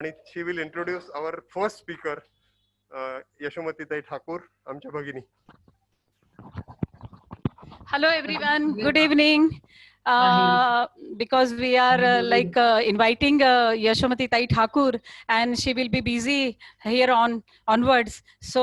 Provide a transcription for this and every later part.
आणि she will introduce our first speaker, यशोमतीताई Thakur, आमच्या भगिनी. Hello everyone, good evening. Because we are inviting Yashomati Tai Thakur, and she will be busy here onwards. So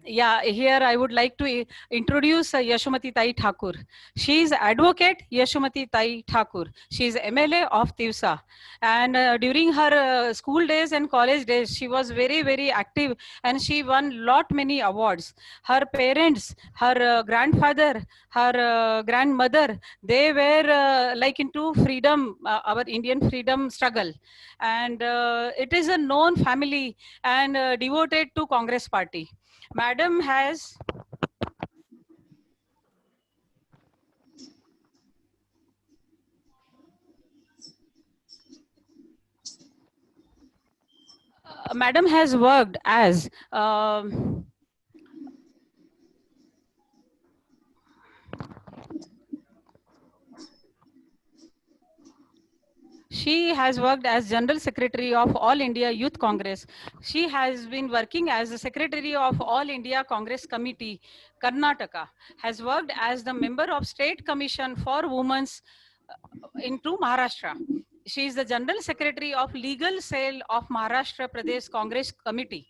yeah, here I would like to introduce Yashomati Tai Thakur. She is advocate Yashomati Tai Thakur. She is MLA of Tivsa, and during her school days and college days, she was very active, and she won many awards. Her parents, her grandfather, her grandmother, they were into freedom, our Indian freedom struggle, and it is a known family and devoted to Congress party. Madam has Madam has worked as she has worked as General Secretary of All India Youth Congress. She has been working as the Secretary of All India Congress Committee, Karnataka. Has worked as the member of State Commission for Women's into Maharashtra. She is the General Secretary of Legal Cell of Maharashtra Pradesh Congress Committee.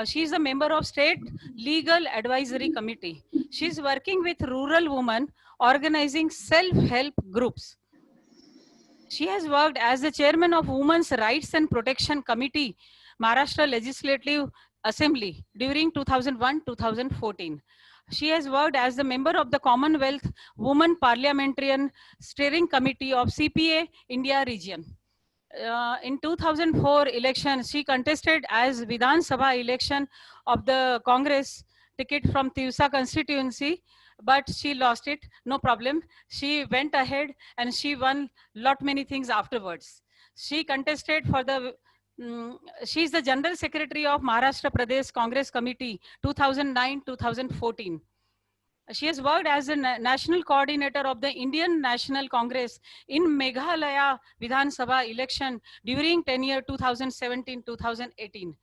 She is a member of State Legal Advisory Committee. She is working with rural women, organizing self-help groups. She has worked as the chairman of Women's Rights and Protection Committee, Maharashtra Legislative Assembly during 2001-2014. She has worked as the member of the Commonwealth Women Parliamentarian Steering Committee of CPA India region. In 2004 election, she contested as Vidhan Sabha election of the Congress ticket from Tivsa constituency, but she lost it. No problem. She went ahead and she won many things afterwards. She contested for the she is the General Secretary of Maharashtra Pradesh Congress Committee 2009-2014. She has worked as a national coordinator of the Indian National Congress in Meghalaya Vidhan Sabha election during tenure 2017-2018.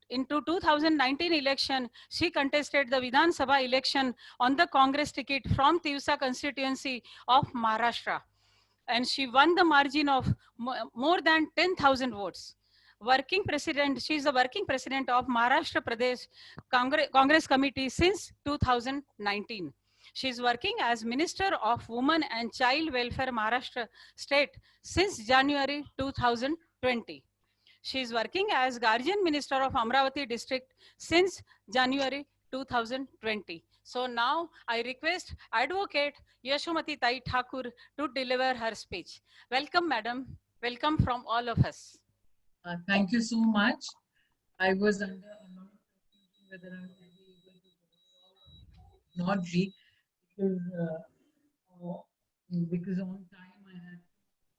Into 2019 election, she contested the Vidhan Sabha election on the Congress ticket from Tivsa constituency of Maharashtra. And she won the margin of more than 10,000 votes. Working president, she is the working president of Maharashtra Pradesh Congress Committee since 2019. She is working as Minister of Women and Child Welfare Maharashtra State since January 2020. She is working as Guardian Minister of Amravati District since January 2020. So now I request Advocate Yashomati Tai Thakur to deliver her speech. Welcome, Madam. Welcome from all of us. Thank you so much. I was under a lot of confusion whether I would be able to not be because on time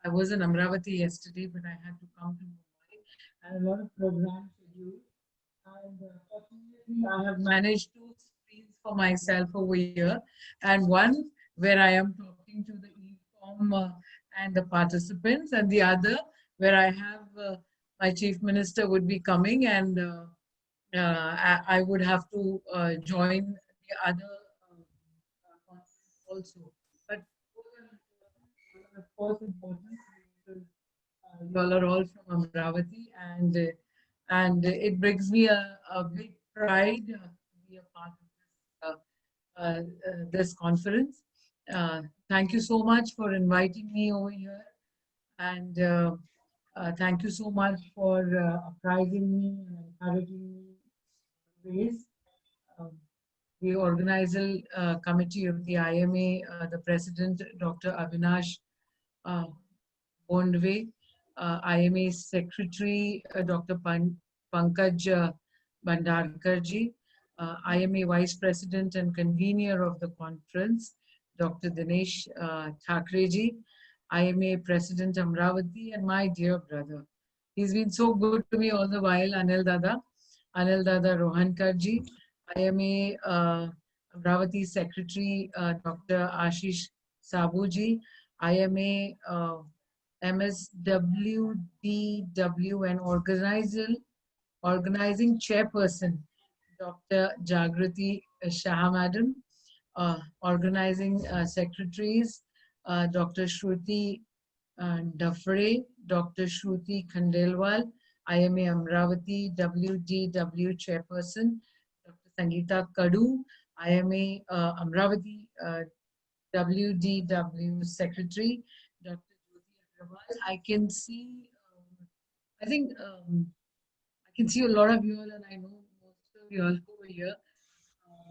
I was in Amravati yesterday, but I had to come to Mumbai and a lot of programs scheduled. And fortunately, I have managed two screens for myself over here, and one where I am talking to the e-form and the participants, and the other where I have my chief minister would be coming, and I would have to join the other conference also. But of course, important because you all are all from Amravati, and it brings me a big pride to be a part of this conference. Thank you so much for inviting me over here, and thank you so much for apprising me and encouraging me always. Um, the organizal committee of the IMA, the president, Dr. Avinash Bondwe, IMA secretary, Dr. Pankaj Bhandarkarji, IMA vice president and convener of the conference, Dr. Dinesh Thakreji, IMA president Amravati, and my dear brother. He's been so good to me all the while, Anil Dada Rohankarji, IMA Amravati secretary, Dr. Ashish Sabuji, IMA MSWDW and organizing chairperson, Dr. Jagrati Shah Madam, organizing secretaries, Dr. Shruti Dafre, Dr. Shruti Khandelwal, IMA Amravati, WDW chairperson, Dr. Sangeeta Kadu, IMA Amravati, WDW secretary, Dr. Jyoti Agrawal. I can see, I think I can see a lot of you all, and I know most of you all over here.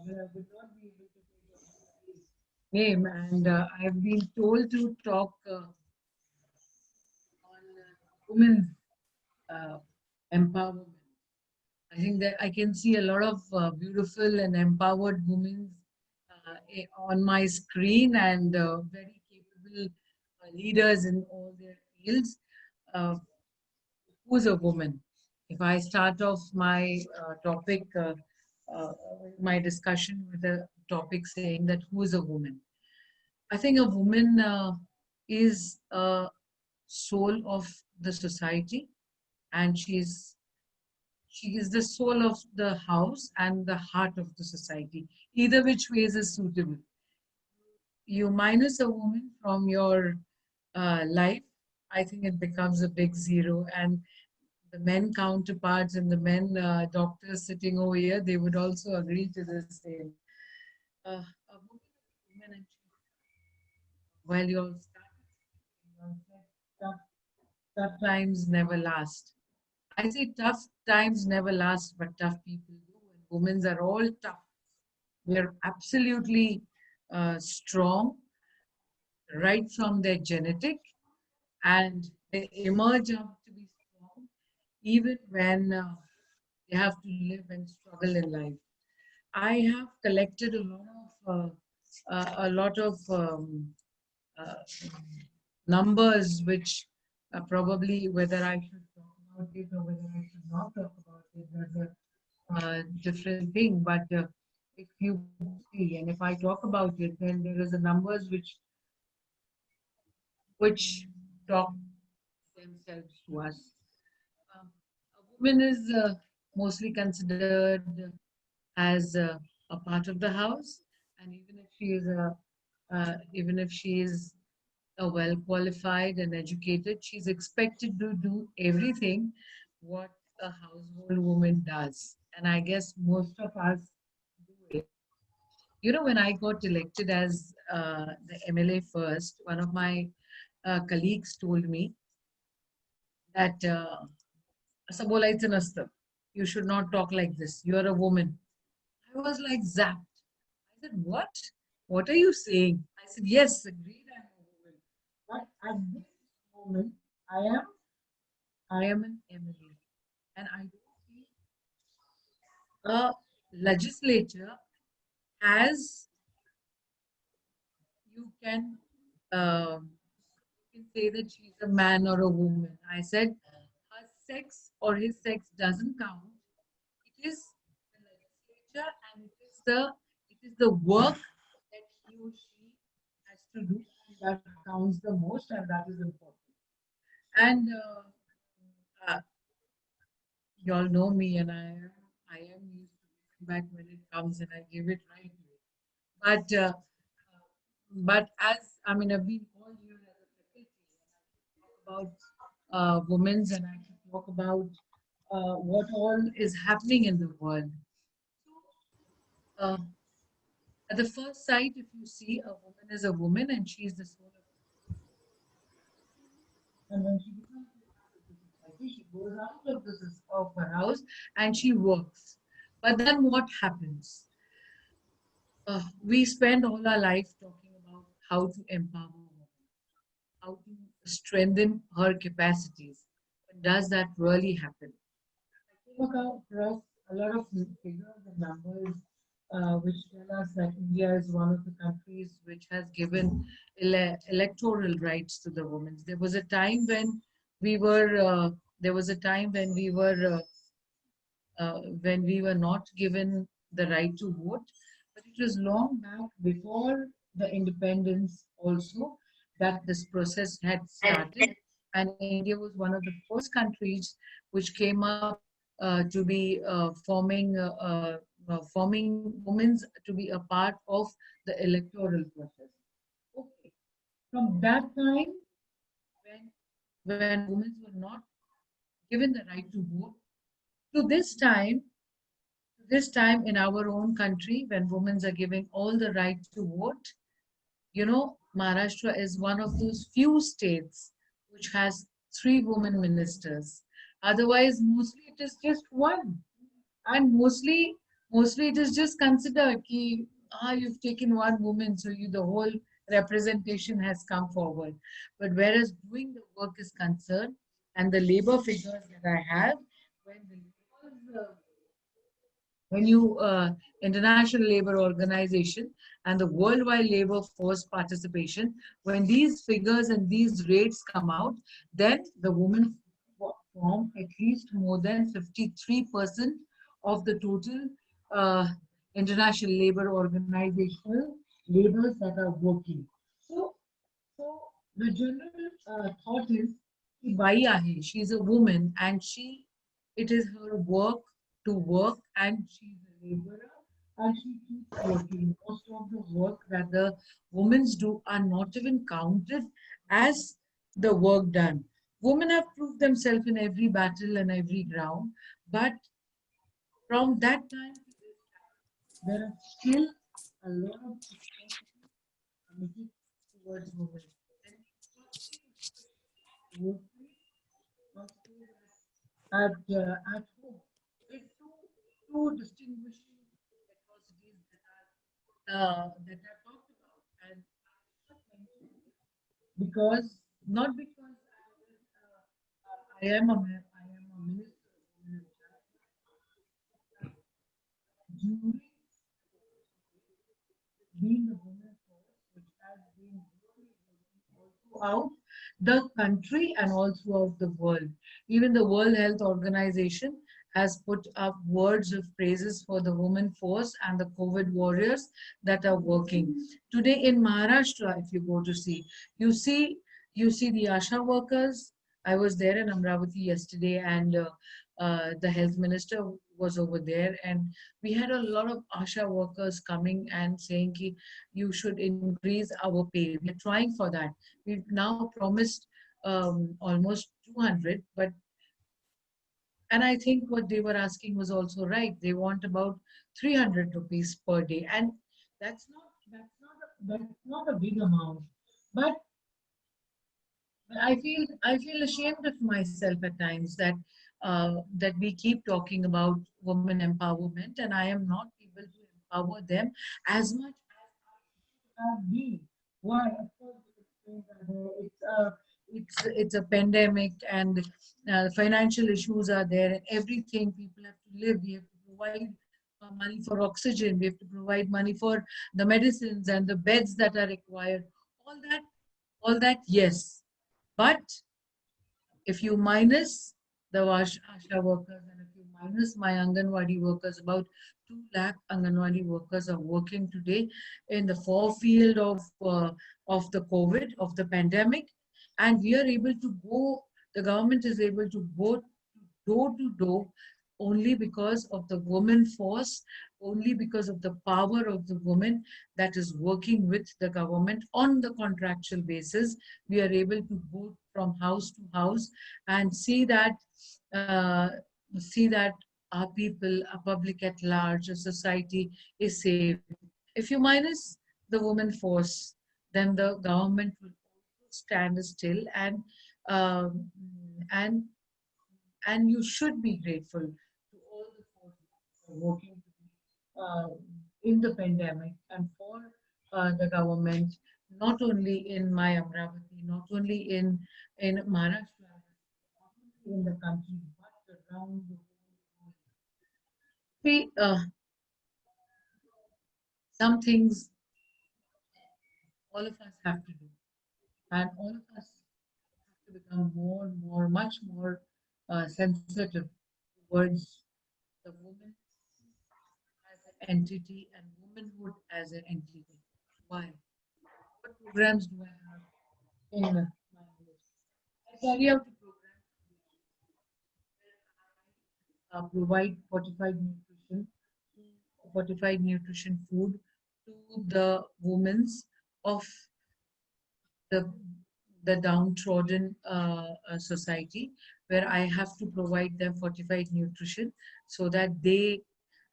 But I would not be able to take everybody's name, and I've been told to talk on women's uh, empowerment. I think that I can see a lot of beautiful and empowered women on my screen, and very capable leaders in all their fields. Uh, who's a woman? If I start off my topic, my discussion with a topic saying that who is a woman? I think a woman is a soul of the society, and she is the soul of the house and the heart of the society. Either which ways is suitable. You minus a woman from your life, I think it becomes a big zero. And the men counterparts and the men doctors sitting over here, they would also agree to the same. A woman and while you're starting, you said tough times never last. I say tough times never last, but tough people do. And women are all tough. They're absolutely strong right from their genetic, and they emerge up to be strong even when they have to live and struggle in life. I have collected a lot of uh, numbers, which probably whether I should talk about it or whether I should not talk about it, that's a different thing. But if you see, and if I talk about it, then there is a numbers which talk themselves to us. Um, a woman is mostly considered as a part of the house, and even if she is a well qualified and educated, she's expected to do everything what a household woman does. And I guess most of us do it. You know, when I got elected as the MLA first, one of my colleagues told me that "Asa bolaयचं नसतं. You should not talk like this. You're a woman." I was like zapped. I said, "What? What are you saying?" I said, "Yes, agreed, I'm a woman. But at this moment, I am an MLA, and I don't see a legislature as you can you can say that she's a man or a woman." I said, her sex or his sex doesn't count. It is the legislature, and it is the work that he or she has to do, and that counts the most, and that is important. And you all know me, and I am used to giving back when it comes, and I give it right away. But as I mean, I've been all year as a faculty, and I talk about women's, and I should talk about what all is happening in the world. Uh, at the first sight, if you see a woman is a woman, and she is the soul of, and when she becomes a part of the society, she goes out of of her house and she works. But then what happens? We spend all our life talking about how to empower women, how to strengthen her capacities. But does that really happen? I came across a lot of figures and numbers which tell us that India is one of the countries which has given electoral rights to the women. There was a time when we were there was a time when we were not given the right to vote, but it was long back before the independence also that this process had started. and India was one of the first countries which came up to be forming women to be a part of the electoral process. Okay. From that time, when women were not given the right to vote, to this time in our own country, when women are given all the right to vote, Maharashtra is one of those few states which has three women ministers. Otherwise, mostly it is just one. And mostly it is just considered ki, you've taken one woman, so the whole representation has come forward. But whereas doing the work is concerned, and the labor figures that I have, when the labor when you International Labour Organization and the Worldwide Labour Force participation, when these figures and these rates come out, then the women form at least more than 53% of the total uh, International Labour Organizational laborers that are working. So, so the general thought is, कि by आहे, she is a woman and it is her work to work, and she's a laborer and she keeps working. Most of the work that the women do are not even counted as the work done. Women have proved themselves in every battle and every ground, but from that time to this time, there are still a lot of atrocities committed towards women. And workplace, at home. There are two distinguishing atrocities that are talked about, and because not because I am a minister of women and child, during being a woman force, which has been really working also out the country and also out the world. Even the World Health Organization has put up words of praises for the women force and the COVID warriors that are working. Today in Maharashtra, if you go to see, you see you see the ASHA workers. I was there in Amravati yesterday, and the health minister was over there, and we had a lot of ASHA workers coming and saying ki, you should increase our pay. We are trying for that. We've now promised almost 200, but and I think what they were asking was also right. They want about 300 rupees per day, and that's not a big amount. But I feel ashamed of myself at times that that we keep talking about women empowerment, and I am not able to empower them as much as we. Why? Of course, it's a pandemic, and financial issues are there, and everything. People have to live. We have to provide money for oxygen. We have to provide money for the medicines and the beds that are required. All that, all that, yes. But if you minus the ASHA workers and if you minus my Anganwadi workers, about 2 lakh Anganwadi workers are working today in the field of the COVID, of the pandemic, and we are able to go. The government is able to go door to door only because of the woman force, only because of the power of the woman that is working with the government on the contractual basis. We are able to go from house to house and uh, see that our people, our public at large, a society is safe. If you minus the woman force, then the government will also stand still, um, and and you should be grateful to all the forces who are working in the pandemic and for the government, not only in my Amravati, not only in Maharashtra, not only in the country, but around the world. See, some things all of us have to do, and all of us have to become more and more, much more sensitive towards the woman as an entity and womanhood as an entity. Why? What programs do I have in my list? carry out a program provide fortified nutrition food to the women of the downtrodden society, where I have to provide them fortified nutrition so that they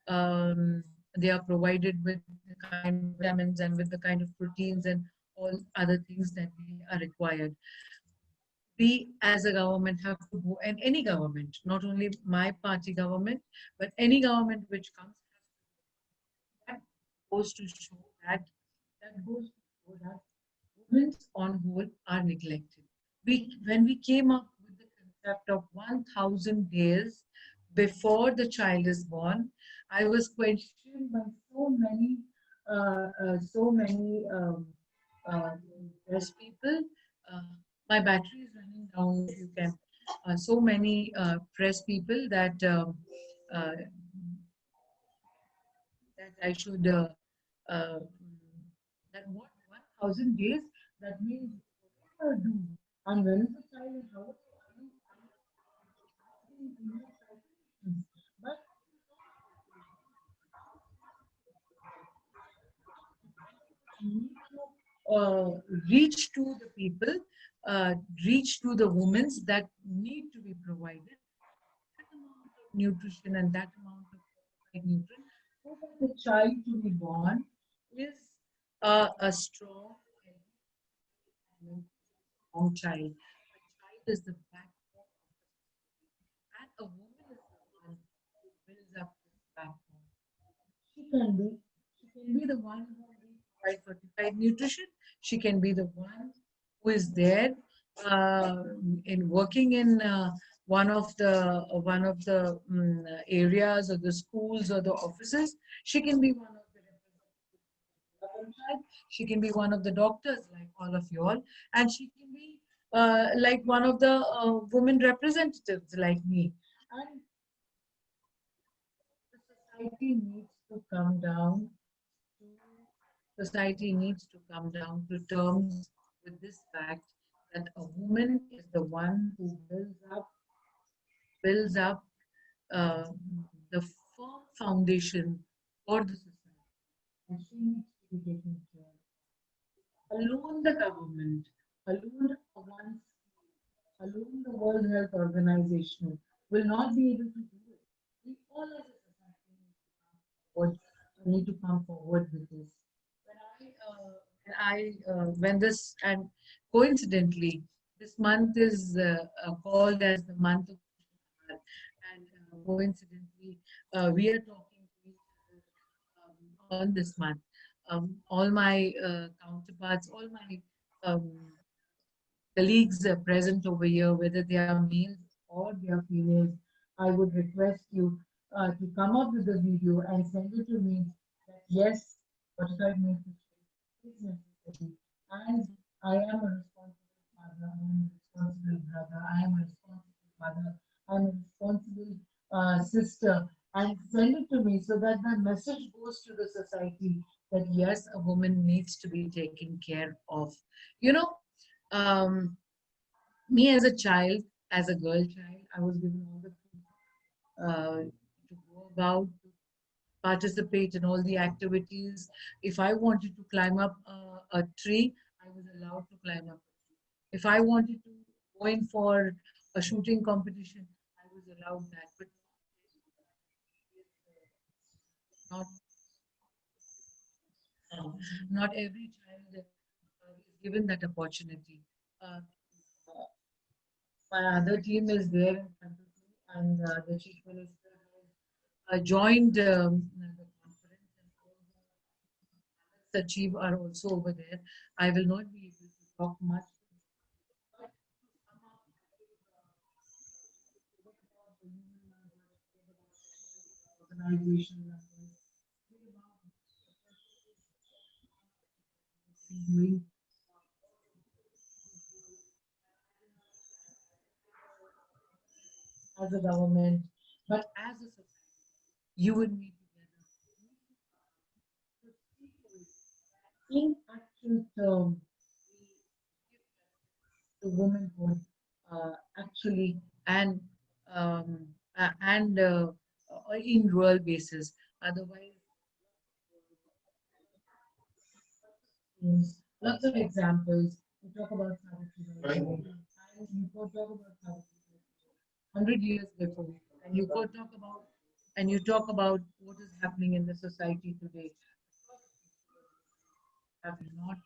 are provided with the kind of vitamins and with the kind of proteins and all other things that they are required. We as a government have to go, and any government, not only my party government, but any government which comes, that goes to show that women on whole are neglected. When we came up with the concept of 1,000 days before the child is born, I was questioned by so many uh, press people. Uh, my battery is running down. If you can, so many press people uh, that I should uh, that what 1,000 days, that means do, and when is the child and how but need to reach to the people, reach to the women that need to be provided that amount of nutrition and that amount of nutrition so that the child to be born is a strong, and strong child. A child is the backbone of the society, and a woman is the one who builds up this backbone. She can be, she can be the one who will provide fortified nutrition. She can be the one who is there uh, in working in one of the areas or the schools or the offices. She can be one of the representatives. She can be one of the doctors like all of you all, and she can be like one of the women representatives like me. And the society needs to come down society needs to come down to terms with this fact that a woman is the one who builds up uh, the firm foundation for the society, and she needs to be taken care of. Alone the government, alone one, alone the World Health Organization will not be able to do it. We all as a society forward, need to come forward with this. When this, and coincidentally, this month is called as the month of Shukar, and coincidentally, we are talking to each other on this month. All my counterparts, all my um, colleagues present over here, whether they are males or they are females, I would request you to come up with a video and send it to me that yes, 45 minutes is necessary. And I am a responsible father, I am a responsible brother, I am a responsible mother, I am a responsible sister. And send it to me so that the message goes to the society that yes, a woman needs to be taken care of. You know, um, me as a child, as a girl child, I was given all the to go about, to participate in all the activities. If I wanted to climb up a tree, I was allowed to climb up. If I wanted to go in for a shooting competition, I was allowed that. But not uh, not every child is given that opportunity. Uh, my other team is there in front of me, and the chief minister has joined the conference, and all the chief are also over there. I will not be able to talk much, but somehow organization doing as a government, but as a society, you and me together, in actual terms, to womanhood actually, and in rural bases. Otherwise, lots of examples. You talk about Savitribai, and you could talk about Savitribai 100 years before, and you could talk about what is happening in the society today. Have not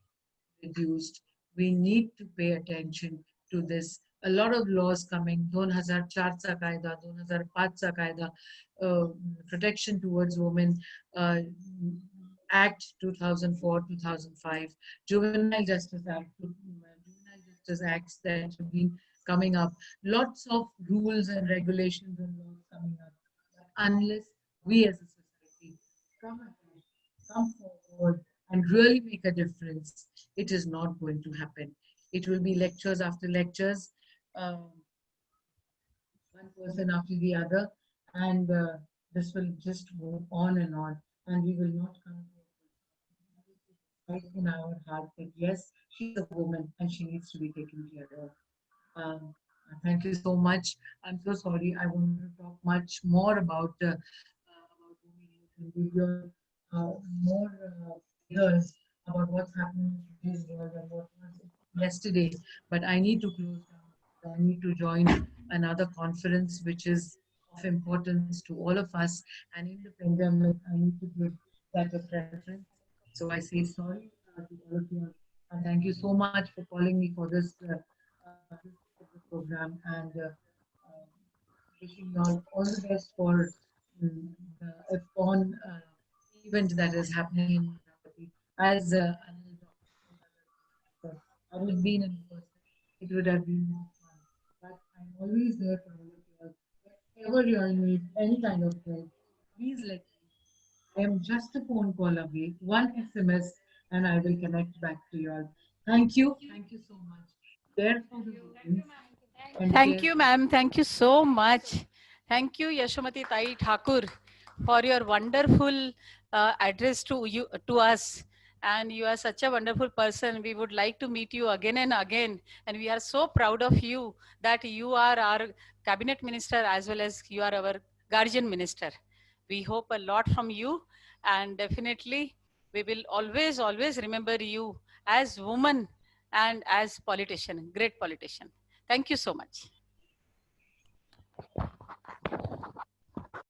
reduced. We need to pay attention to this. A lot of laws coming, 2004 चा कायदा, 2005 चा कायदा, protection towards women, uh, Act 2004, 2005, Juvenile Justice Act, Juvenile Justice Acts that have been coming up. Lots of rules and regulations and laws coming up. But unless we as a society come ahead, come forward, and really make a difference, it is not going to happen. It will be lectures after lectures, one person after the other, and this will just go on and on, and we will not come right in our heart that yes, she's a woman and she needs to be taken care of. Thank you so much. I'm so sorry. I want to talk much more about women youth and give you more figures about what's happening in today's world and what was yesterday. But I need to close down. I need to join another conference, which is of importance to all of us. And in the pandemic, I need to give that a preference. So I say sorry to all of you. And thank you so much for calling me for this program, and wishing you all the best for the IFCON event that is happening in Amravati. As Anil said, had it been in person, it would have been more fun. But I'm always there for all of you. Whenever you all need any kind of help, please let me know. I am just a phone call away, one SMS, and I will connect back to you all. Thank you. Thank you so much. Care for the women and Thank care you, for ma'am. Thank you so much. Thank you, Yashomati Tai Thakur, for your wonderful address to you, to us. And you are such a wonderful person. We would like to meet you again and again. And we are so proud of you that you are our cabinet minister as well as you are our guardian minister. We hope a lot from you, and definitely we will always, always remember you as woman and as politician, great politician. Thank you so much.